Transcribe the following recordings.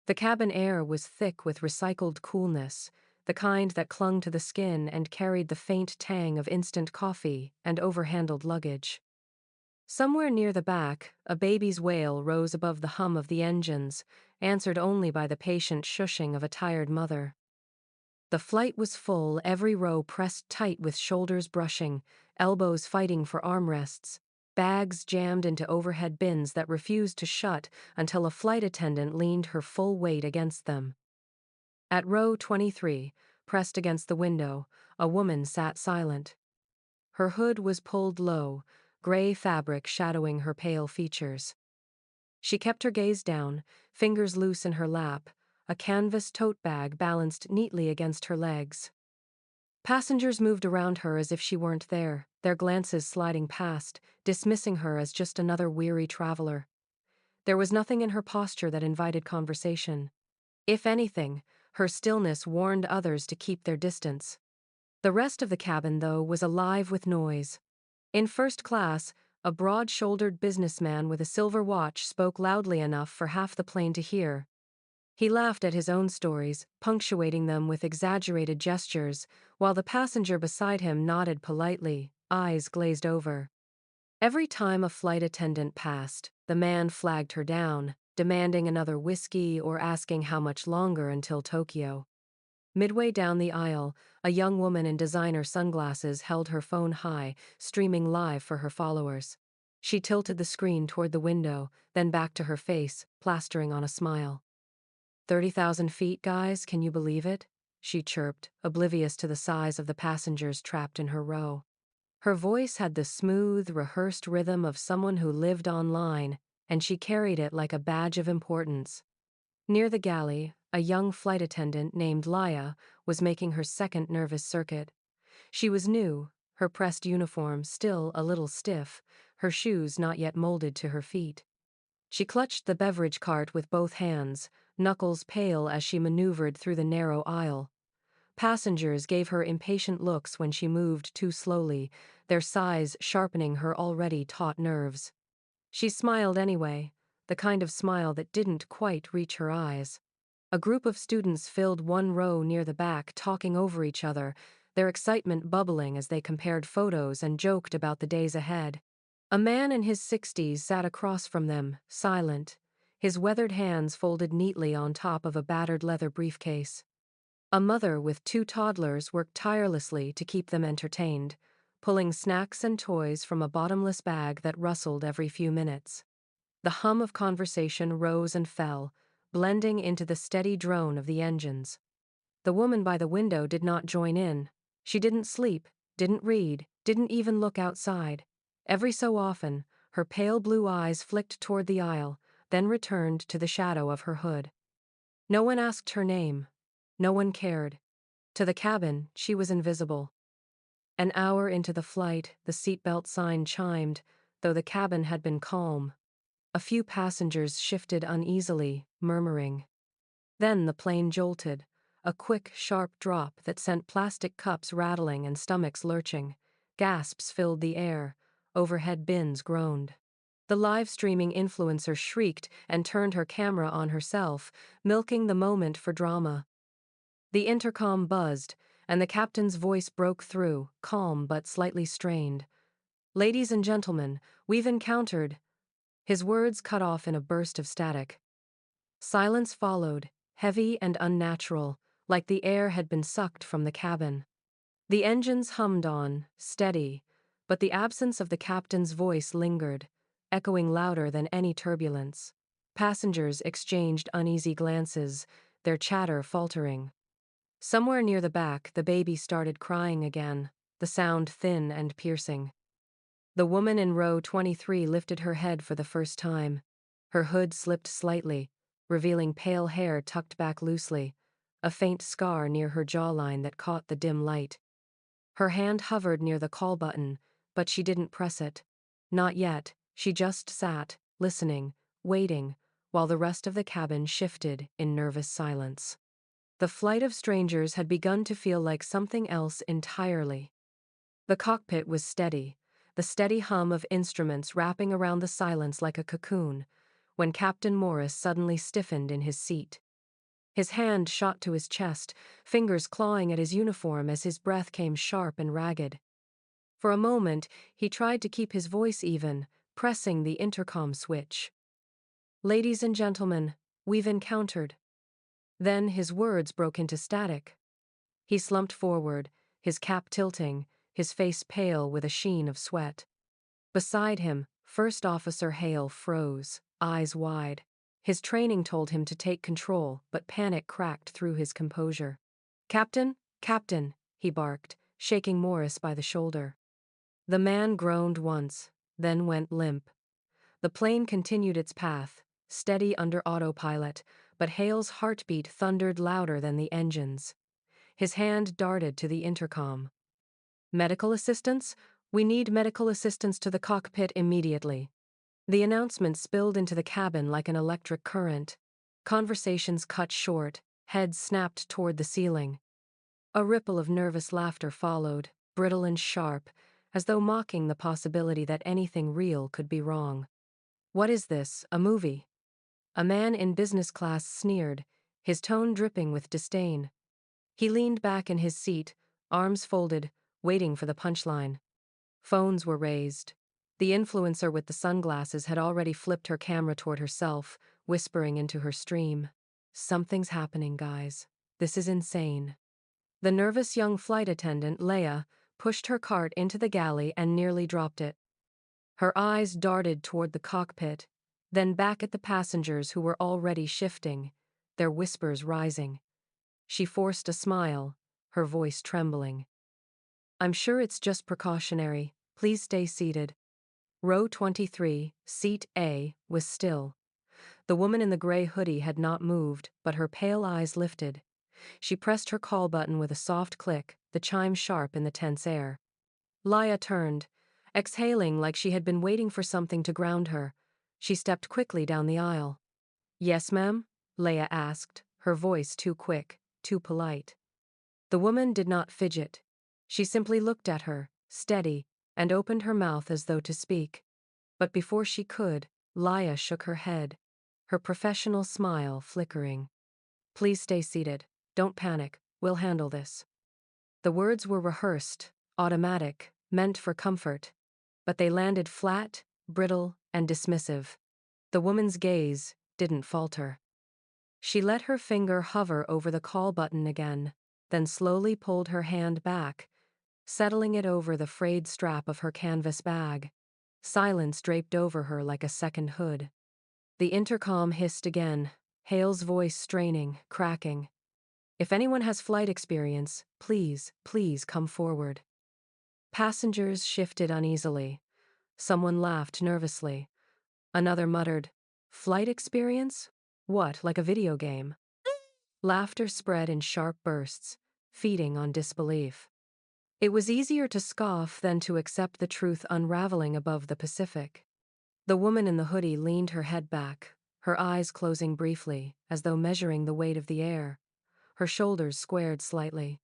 The cabin air was thick with recycled coolness, the kind that clung to the skin and carried the faint tang of instant coffee and overhandled luggage. Somewhere near the back, a baby's wail rose above the hum of the engines, answered only by the patient shushing of a tired mother. The flight was full, every row pressed tight with shoulders brushing, elbows fighting for armrests, bags jammed into overhead bins that refused to shut until a flight attendant leaned her full weight against them. At row 23, pressed against the window, a woman sat silent. Her hood was pulled low, gray fabric shadowing her pale features. She kept her gaze down, fingers loose in her lap, a canvas tote bag balanced neatly against her legs. Passengers moved around her as if she weren't there, their glances sliding past, dismissing her as just another weary traveler. There was nothing in her posture that invited conversation. If anything, her stillness warned others to keep their distance. The rest of the cabin, though, was alive with noise. In first class, a broad-shouldered businessman with a silver watch spoke loudly enough for half the plane to hear. He laughed at his own stories, punctuating them with exaggerated gestures, while the passenger beside him nodded politely, eyes glazed over. Every time a flight attendant passed, the man flagged her down, demanding another whiskey or asking how much longer until Tokyo. Midway down the aisle, a young woman in designer sunglasses held her phone high, streaming live for her followers. She tilted the screen toward the window, then back to her face, plastering on a smile. 30,000 feet, guys, can you believe it? She chirped, oblivious to the size of the passengers trapped in her row. Her voice had the smooth, rehearsed rhythm of someone who lived online, and she carried it like a badge of importance. Near the galley, a young flight attendant named Laya was making her second nervous circuit. She was new, her pressed uniform still a little stiff, her shoes not yet molded to her feet. She clutched the beverage cart with both hands, knuckles pale as she maneuvered through the narrow aisle. Passengers gave her impatient looks when she moved too slowly, their sighs sharpening her already taut nerves. She smiled anyway, the kind of smile that didn't quite reach her eyes. A group of students filled one row near the back, talking over each other, their excitement bubbling as they compared photos and joked about the days ahead. A man in his 60s sat across from them, silent, his weathered hands folded neatly on top of a battered leather briefcase. A mother with two toddlers worked tirelessly to keep them entertained, pulling snacks and toys from a bottomless bag that rustled every few minutes. The hum of conversation rose and fell, blending into the steady drone of the engines. The woman by the window did not join in. She didn't sleep, didn't read, didn't even look outside. Every so often, her pale blue eyes flicked toward the aisle, then returned to the shadow of her hood. No one asked her name. No one cared. To the cabin, she was invisible. An hour into the flight, the seatbelt sign chimed, though the cabin had been calm. A few passengers shifted uneasily, murmuring. Then the plane jolted, a quick, sharp drop that sent plastic cups rattling and stomachs lurching. Gasps filled the air, overhead bins groaned. The live-streaming influencer shrieked and turned her camera on herself, milking the moment for drama. The intercom buzzed, and the captain's voice broke through, calm but slightly strained. "Ladies and gentlemen, we've encountered—" His words cut off in a burst of static. Silence followed, heavy and unnatural, like the air had been sucked from the cabin. The engines hummed on, steady, but the absence of the captain's voice lingered, echoing louder than any turbulence. Passengers exchanged uneasy glances, their chatter faltering. Somewhere near the back, the baby started crying again, the sound thin and piercing. The woman in row 23 lifted her head for the first time. Her hood slipped slightly, revealing pale hair tucked back loosely, a faint scar near her jawline that caught the dim light. Her hand hovered near the call button, but she didn't press it. Not yet, she just sat, listening, waiting, while the rest of the cabin shifted in nervous silence. The flight of strangers had begun to feel like something else entirely. The cockpit was steady, the steady hum of instruments wrapping around the silence like a cocoon, when Captain Morris suddenly stiffened in his seat. His hand shot to his chest, fingers clawing at his uniform as his breath came sharp and ragged. For a moment, he tried to keep his voice even, pressing the intercom switch. "Ladies and gentlemen, we've encountered." Then his words broke into static. He slumped forward, his cap tilting, his face pale with a sheen of sweat. Beside him, First Officer Hale froze, eyes wide. His training told him to take control, but panic cracked through his composure. "Captain, Captain," he barked, shaking Morris by the shoulder. The man groaned once, then went limp. The plane continued its path, steady under autopilot, but Hale's heartbeat thundered louder than the engines. His hand darted to the intercom. "Medical assistance? We need medical assistance to the cockpit immediately." The announcement spilled into the cabin like an electric current. Conversations cut short, heads snapped toward the ceiling. A ripple of nervous laughter followed, brittle and sharp, as though mocking the possibility that anything real could be wrong. "What is this, a movie?" A man in business class sneered, his tone dripping with disdain. He leaned back in his seat, arms folded, waiting for the punchline. Phones were raised. The influencer with the sunglasses had already flipped her camera toward herself, whispering into her stream. "Something's happening, guys. This is insane." The nervous young flight attendant, Leia, pushed her cart into the galley and nearly dropped it. Her eyes darted toward the cockpit, then back at the passengers who were already shifting, their whispers rising. She forced a smile, her voice trembling. "I'm sure it's just precautionary. Please stay seated." Row 23, seat A, was still. The woman in the gray hoodie had not moved, but her pale eyes lifted. She pressed her call button with a soft click, the chime sharp in the tense air. Leia turned, exhaling like she had been waiting for something to ground her. She stepped quickly down the aisle. "Yes, ma'am?" Leia asked, her voice too quick, too polite. The woman did not fidget. She simply looked at her, steady, and opened her mouth as though to speak. But before she could, Leia shook her head, her professional smile flickering. "Please stay seated. Don't panic. We'll handle this." The words were rehearsed, automatic, meant for comfort. But they landed flat, brittle, and dismissive. The woman's gaze didn't falter. She let her finger hover over the call button again, then slowly pulled her hand back, settling it over the frayed strap of her canvas bag. Silence draped over her like a second hood. The intercom hissed again, Hale's voice straining, cracking. "If anyone has flight experience, please come forward." Passengers shifted uneasily. Someone laughed nervously. Another muttered, "Flight experience? What, like a video game?" Laughter spread in sharp bursts, feeding on disbelief. It was easier to scoff than to accept the truth unraveling above the Pacific. The woman in the hoodie leaned her head back, her eyes closing briefly, as though measuring the weight of the air. Her shoulders squared slightly.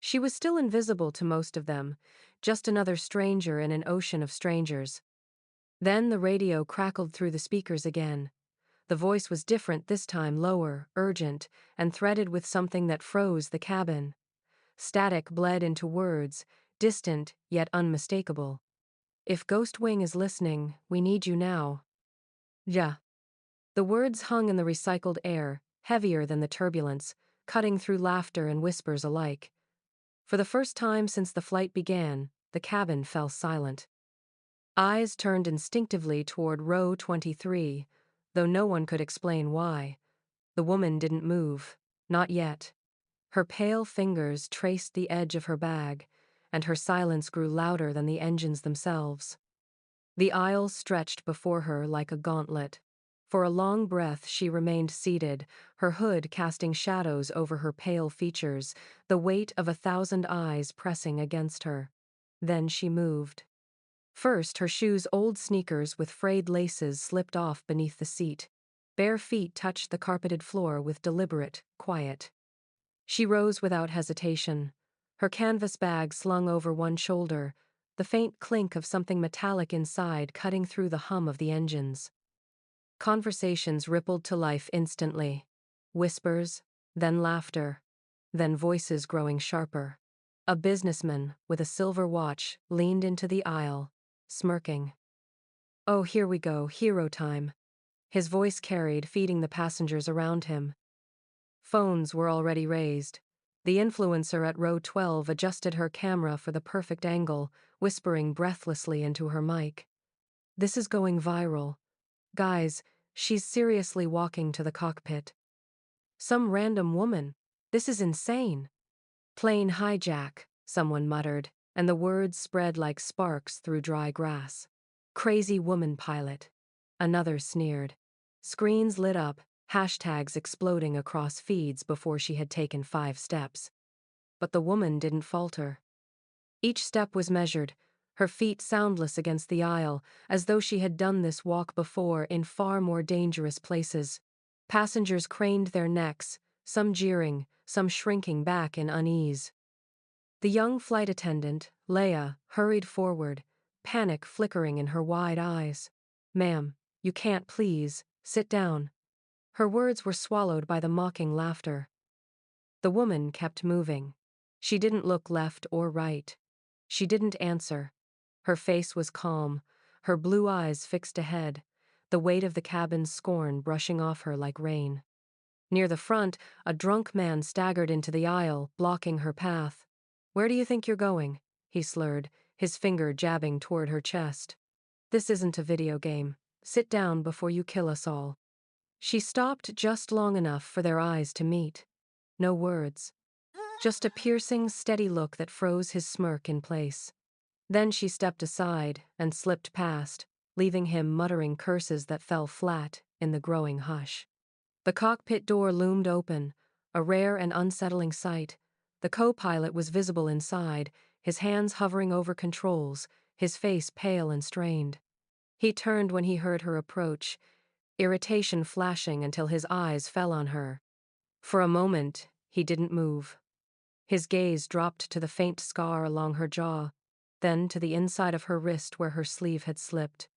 She was still invisible to most of them, just another stranger in an ocean of strangers. Then the radio crackled through the speakers again. The voice was different this time, lower, urgent, and threaded with something that froze the cabin. Static bled into words, distant yet unmistakable. "If Ghost Wing is listening, we need you now." "Ja." The words hung in the recycled air, heavier than the turbulence, cutting through laughter and whispers alike. For the first time since the flight began, the cabin fell silent. Eyes turned instinctively toward row 23, though no one could explain why. The woman didn't move, not yet. Her pale fingers traced the edge of her bag, and her silence grew louder than the engines themselves. The aisle stretched before her like a gauntlet. For a long breath she remained seated, her hood casting shadows over her pale features, the weight of 1,000 eyes pressing against her. Then she moved. First, her shoes' old sneakers with frayed laces slipped off beneath the seat. Bare feet touched the carpeted floor with deliberate, quiet. She rose without hesitation, her canvas bag slung over one shoulder, the faint clink of something metallic inside cutting through the hum of the engines. Conversations rippled to life instantly. Whispers, Then laughter. Then voices growing sharper. A businessman, with a silver watch, leaned into the aisle, smirking. "Oh, here we go, hero time." His voice carried, feeding the passengers around him. Phones were already raised. The influencer at row 12 adjusted her camera for the perfect angle, whispering breathlessly into her mic. "This is going viral. Guys, she's seriously walking to the cockpit. Some random woman. This is insane." "Plane hijack," someone muttered, and the words spread like sparks through dry grass. "Crazy woman pilot." Another sneered. Screens lit up, hashtags exploding across feeds before she had taken 5 steps. But the woman didn't falter. Each step was measured, her feet soundless against the aisle, as though she had done this walk before in far more dangerous places. Passengers craned their necks, some jeering, some shrinking back in unease. The young flight attendant, Leia, hurried forward, panic flickering in her wide eyes. "Ma'am, you can't, please, sit down." Her words were swallowed by the mocking laughter. The woman kept moving. She didn't look left or right. She didn't answer. Her face was calm, her blue eyes fixed ahead, the weight of the cabin's scorn brushing off her like rain. Near the front, a drunk man staggered into the aisle, blocking her path. "Where do you think you're going?" he slurred, his finger jabbing toward her chest. "This isn't a video game. Sit down before you kill us all." She stopped just long enough for their eyes to meet. No words. Just a piercing, steady look that froze his smirk in place. Then she stepped aside and slipped past, leaving him muttering curses that fell flat in the growing hush. The cockpit door loomed open, a rare and unsettling sight. The co-pilot was visible inside, his hands hovering over controls, his face pale and strained. He turned when he heard her approach, irritation flashing until his eyes fell on her. For a moment, he didn't move. His gaze dropped to the faint scar along her jaw, then to the inside of her wrist where her sleeve had slipped,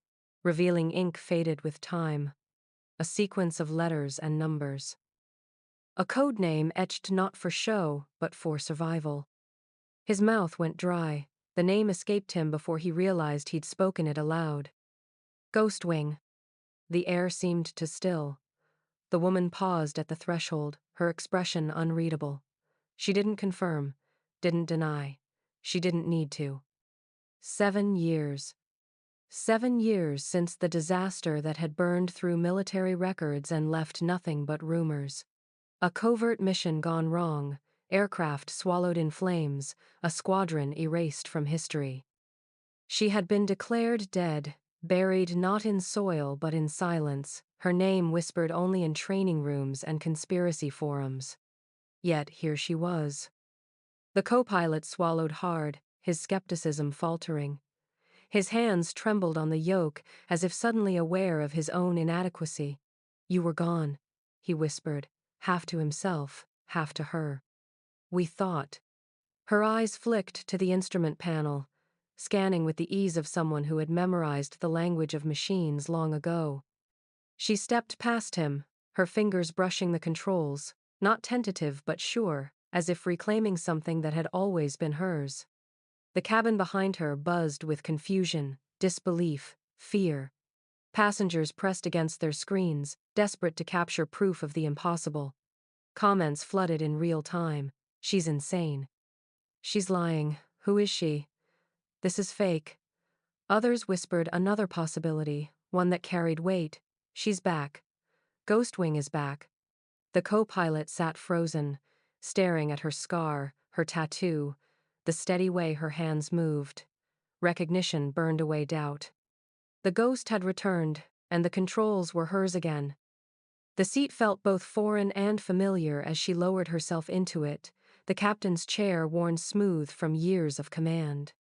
revealing ink faded with time, a sequence of letters and numbers. A code name etched not for show, but for survival. His mouth went dry. The name escaped him before he realized he'd spoken it aloud. Ghostwing. The air seemed to still. The woman paused at the threshold, her expression unreadable. She didn't confirm, didn't deny. She didn't need to. 7 years. 7 years since the disaster that had burned through military records and left nothing but rumors. A covert mission gone wrong, aircraft swallowed in flames, a squadron erased from history. She had been declared dead, buried not in soil but in silence, her name whispered only in training rooms and conspiracy forums. Yet here she was. The co-pilot swallowed hard, his skepticism faltering. His hands trembled on the yoke, as if suddenly aware of his own inadequacy. "You were gone," he whispered, half to himself, half to her. "We thought." Her eyes flicked to the instrument panel, scanning with the ease of someone who had memorized the language of machines long ago. She stepped past him, her fingers brushing the controls, not tentative but sure, as if reclaiming something that had always been hers. The cabin behind her buzzed with confusion, disbelief, fear. Passengers pressed against their screens, desperate to capture proof of the impossible. Comments flooded in real time. "She's insane." "She's lying. Who is she?" "This is fake." Others whispered another possibility, one that carried weight. "She's back. Ghostwing is back." The co-pilot sat frozen, staring at her scar, her tattoo, the steady way her hands moved. Recognition burned away doubt. The ghost had returned, and the controls were hers again. The seat felt both foreign and familiar as she lowered herself into it, the captain's chair worn smooth from years of command.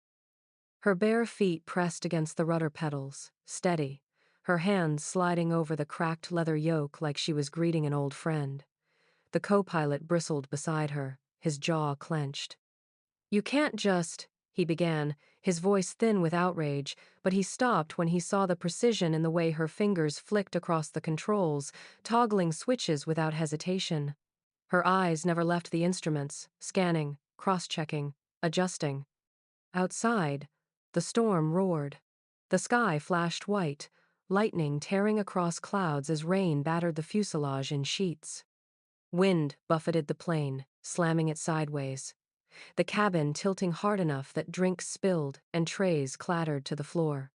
Her bare feet pressed against the rudder pedals, steady, her hands sliding over the cracked leather yoke like she was greeting an old friend. The co-pilot bristled beside her, his jaw clenched. "You can't just," he began, his voice thin with outrage, but he stopped when he saw the precision in the way her fingers flicked across the controls, toggling switches without hesitation. Her eyes never left the instruments, scanning, cross-checking, adjusting. Outside, the storm roared. The sky flashed white, lightning tearing across clouds as rain battered the fuselage in sheets. Wind buffeted the plane, slamming it sideways. The cabin tilting hard enough that drinks spilled and trays clattered to the floor.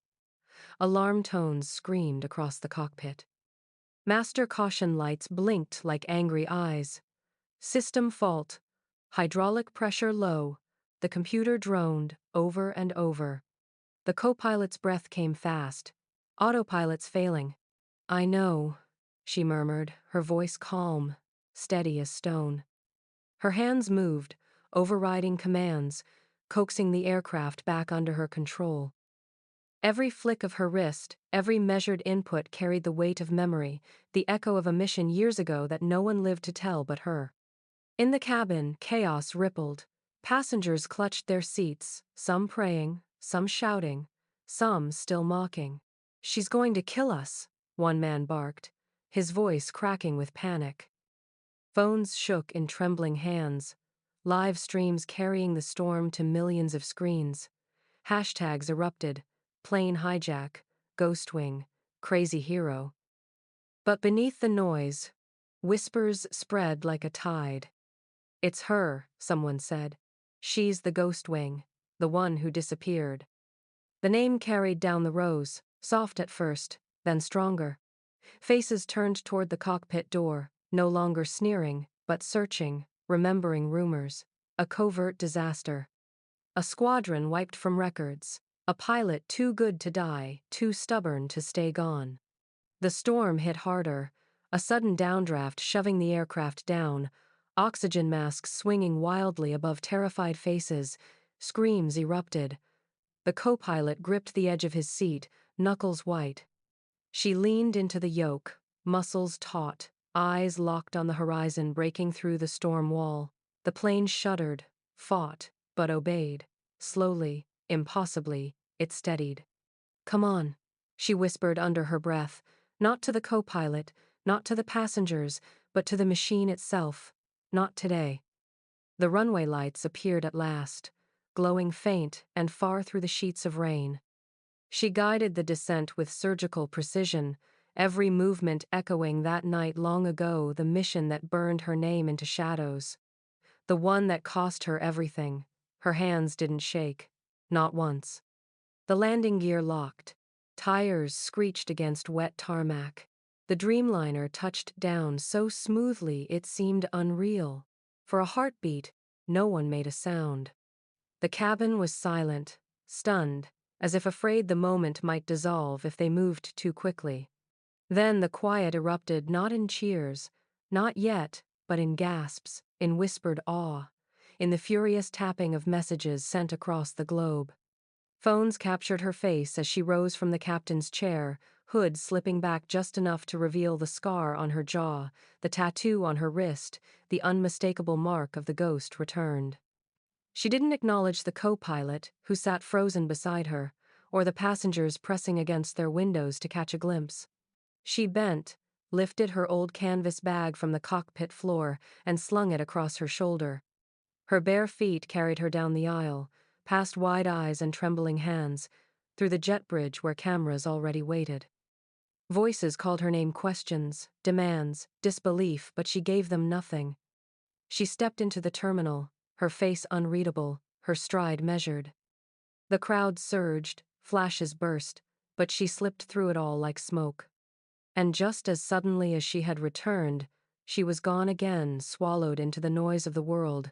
Alarm tones screamed across the cockpit. Master caution lights blinked like angry eyes. System fault. Hydraulic pressure low. The computer droned over and over. The co-pilot's breath came fast. Autopilot's failing. I know, she murmured, her voice calm, steady as stone. Her hands moved, overriding commands, coaxing the aircraft back under her control. Every flick of her wrist, every measured input carried the weight of memory, the echo of a mission years ago that no one lived to tell but her. In the cabin, chaos rippled. Passengers clutched their seats, some praying, some shouting, some still mocking. "She's going to kill us," one man barked, his voice cracking with panic. Phones shook in trembling hands, live streams carrying the storm to millions of screens. Hashtags erupted: plane hijack, ghost wing, crazy hero. But beneath the noise, whispers spread like a tide. "It's her," someone said. "She's the ghost wing, the one who disappeared." The name carried down the rows, soft at first, then stronger. Faces turned toward the cockpit door, no longer sneering, but searching, remembering rumors. A covert disaster. A squadron wiped from records. A pilot too good to die, too stubborn to stay gone. The storm hit harder, a sudden downdraft shoving the aircraft down, oxygen masks swinging wildly above terrified faces, screams erupted. The co-pilot gripped the edge of his seat, knuckles white. She leaned into the yoke, muscles taut, eyes locked on the horizon breaking through the storm wall. The plane shuddered, fought, but obeyed. Slowly, impossibly, it steadied. "Come on," she whispered under her breath, not to the co-pilot, not to the passengers, but to the machine itself. Not today. The runway lights appeared at last, glowing faint and far through the sheets of rain. She guided the descent with surgical precision, every movement echoing that night long ago, the mission that burned her name into shadows. The one that cost her everything. Her hands didn't shake. Not once. The landing gear locked. Tires screeched against wet tarmac. The Dreamliner touched down so smoothly it seemed unreal. For a heartbeat, no one made a sound. The cabin was silent, stunned, as if afraid the moment might dissolve if they moved too quickly. Then the quiet erupted not in cheers, not yet, but in gasps, in whispered awe, in the furious tapping of messages sent across the globe. Phones captured her face as she rose from the captain's chair, hood slipping back just enough to reveal the scar on her jaw, the tattoo on her wrist, the unmistakable mark of the ghost returned. She didn't acknowledge the co-pilot, who sat frozen beside her, or the passengers pressing against their windows to catch a glimpse. She bent, lifted her old canvas bag from the cockpit floor, and slung it across her shoulder. Her bare feet carried her down the aisle, past wide eyes and trembling hands, through the jet bridge where cameras already waited. Voices called her name, questions, demands, disbelief, but she gave them nothing. She stepped into the terminal, her face unreadable, her stride measured. The crowd surged, flashes burst, but she slipped through it all like smoke. And just as suddenly as she had returned, she was gone again, swallowed into the noise of the world,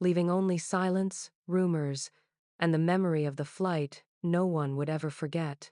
leaving only silence, rumors, and the memory of the flight no one would ever forget.